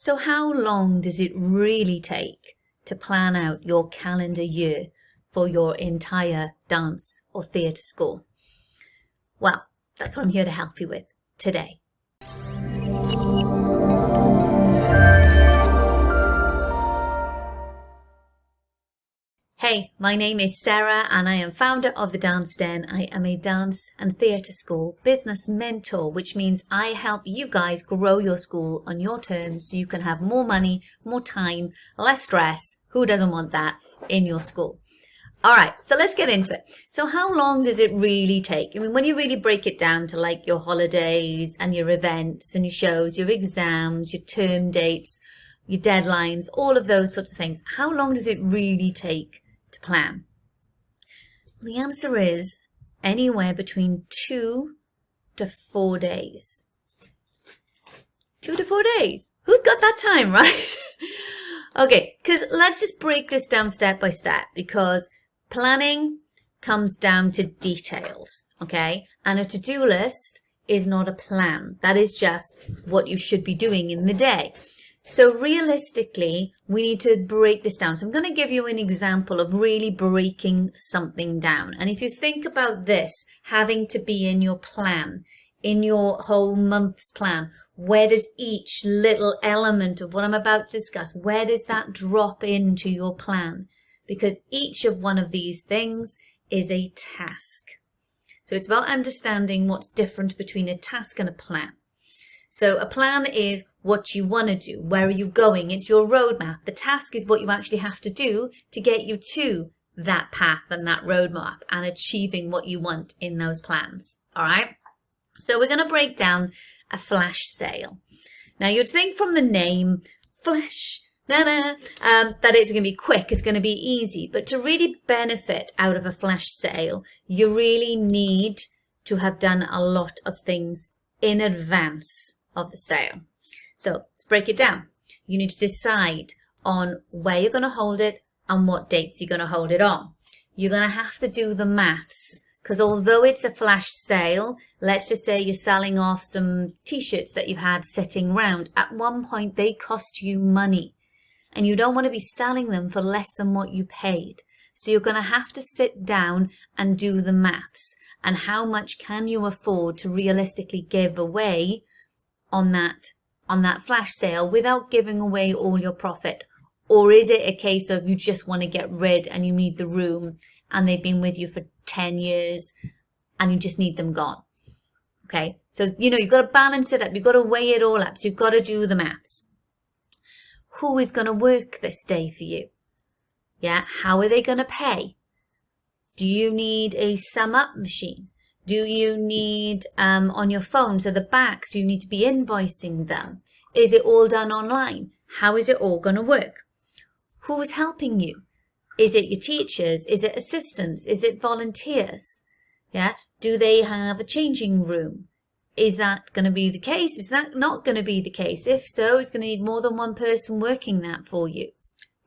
So how long does it really take to plan out your calendar year for your entire dance or theatre school? Well, that's what I'm here to help you with today. Hey, my name is Sarah and I am founder of The Dance Den. I am a dance and theatre school business mentor, which means I help you guys grow your school on your terms so you can have more money, more time, less stress. Who doesn't want that in your school? All right, so let's get into it. So how long does it really take? I mean, when you really break it down to like your holidays and your events and your shows, your exams, your term dates, your deadlines, all of those sorts of things, how long does it really take to plan? The answer is anywhere between 2 to 4 days. 2 to 4 days. Who's got that time, right? Okay, because let's just break this down step by step, because planning comes down to details, okay? And a to-do list is not a plan. That is just what you should be doing in the day. So realistically, we need to break this down. So I'm going to give you an example of really breaking something down. And if you think about this having to be in your plan, in your whole month's plan, where does each little element of what I'm about to discuss, where does that drop into your plan? Because each of one of these things is a task. So it's about understanding what's different between a task and a plan. So a plan is what you want to do. Where are you going? It's your roadmap. The task is what you actually have to do to get you to that path and that roadmap and achieving what you want in those plans. All right. So we're going to break down a flash sale. Now you'd think from the name flash, that it's going to be quick, it's going to be easy. But to really benefit out of a flash sale, you really need to have done a lot of things in advance of the sale. So let's break it down. You need to decide on where you're going to hold it and what dates you're going to hold it on. You're going to have to do the maths, because although it's a flash sale, let's just say you're selling off some t-shirts that you've had sitting around. At one point, they cost you money and you don't want to be selling them for less than what you paid. So you're going to have to sit down and do the maths. And how much can you afford to realistically give away on that flash sale without giving away all your profit? Or is it a case of you just want to get rid and you need the room and they've been with you for 10 years and you just need them gone? Okay, so you've got to balance it up. You've got to weigh it all up. So you've got to do the maths. Who is going to work this day for you? Yeah, how are they going to pay? Do you need a sum up machine? Do you need on your phone, so the backs, do you need to be invoicing them? Is it all done online? How is it all going to work? Who is helping you? Is it your teachers? Is it assistants? Is it volunteers? Yeah. Do they have a changing room? Is that going to be the case? Is that not going to be the case? If so, it's going to need more than one person working that for you.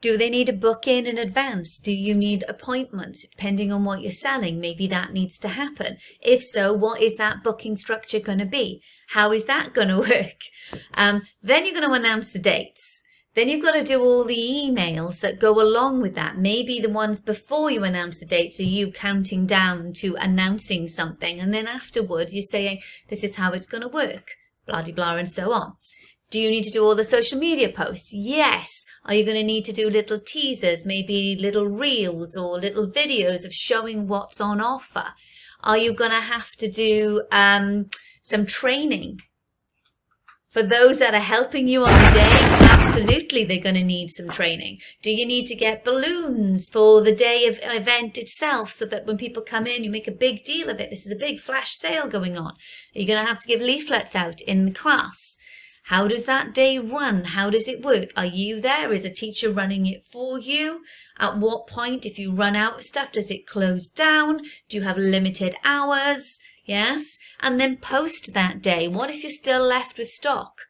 Do they need a book in advance? Do you need appointments? Depending on what you're selling, maybe that needs to happen. If so, what is that booking structure going to be? How is that going to work? Then you're going to announce the dates. Then you've got to do all the emails that go along with that. Maybe the ones before you announce the dates are you counting down to announcing something. And then afterwards, you're saying, this is how it's going to work, blah, blah, blah, and so on. Do you need to do all the social media posts? Yes. Are you going to need to do little teasers, maybe little reels or little videos of showing what's on offer? Are you going to have to do some training? For those that are helping you on the day, absolutely they're going to need some training. Do you need to get balloons for the day of event itself so that when people come in, you make a big deal of it? This is a big flash sale going on. Are you going to have to give leaflets out in the class? How does that day run? How does it work? Are you there? Is a teacher running it for you? At what point, if you run out of stuff, does it close down? Do you have limited hours? Yes. And then post that day. What if you're still left with stock?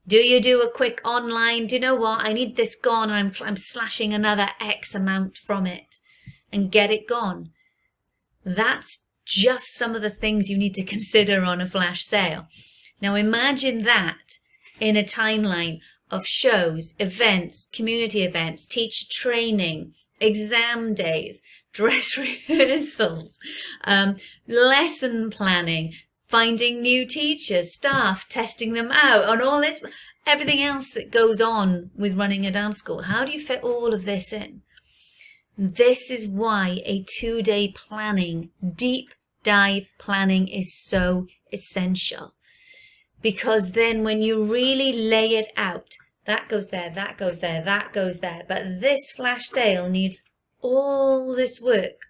Do you do a quick online, do you know what? I need this gone and I'm slashing another X amount from it and get it gone. That's just some of the things you need to consider on a flash sale. Now imagine that in a timeline of shows, events, community events, teacher training, exam days, dress rehearsals, lesson planning, finding new teachers, staff, testing them out, and all this, everything else that goes on with running a dance school. How do you fit all of this in? This is why a 2-day planning, deep dive planning is so essential. Because then when you really lay it out, that goes there, that goes there, that goes there. But this flash sale needs all this work.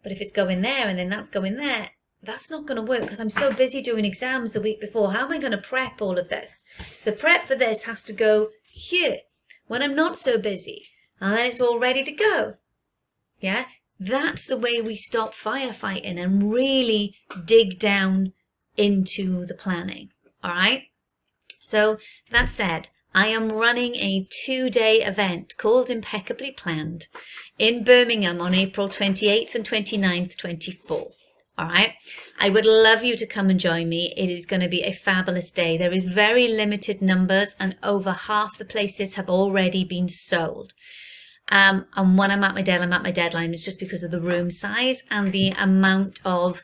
But if it's going there and then that's going there, that's not going to work because I'm so busy doing exams the week before. How am I going to prep all of this? So prep for this has to go here when I'm not so busy. And then it's all ready to go. Yeah, that's the way we stop firefighting and really dig down into the planning. All right. So that said, I am running a 2-day event called Impeccably Planned in Birmingham on April 28th and 29th, 24. All right. I would love you to come and join me. It is going to be a fabulous day. There is very limited numbers and over half the places have already been sold. And when I'm at my deadline, it's just because of the room size and the amount of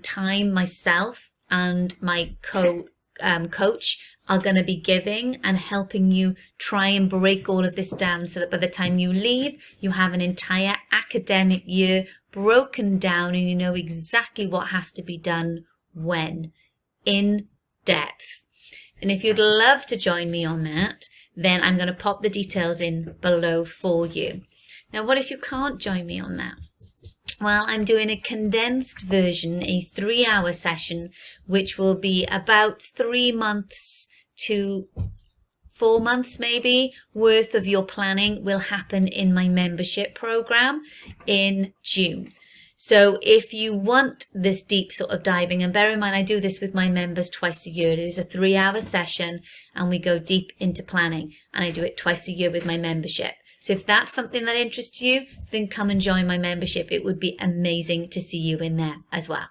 time myself and my coach are going to be giving and helping you try and break all of this down so that by the time you leave, you have an entire academic year broken down and you know exactly what has to be done when, in depth. And if you'd love to join me on that, then I'm going to pop the details in below for you. Now, what if you can't join me on that? Well, I'm doing a condensed version, a 3-hour session, which will be about 3 months to 4 months maybe worth of your planning will happen in my membership program in June. So if you want this deep sort of diving, and bear in mind I do this with my members twice a year. It is a 3-hour session and we go deep into planning, and I do it twice a year with my membership. So if that's something that interests you, then come and join my membership. It would be amazing to see you in there as well.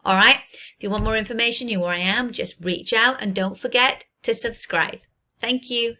All right. If you want more information, you know where I am. Just reach out and don't forget to subscribe. Thank you.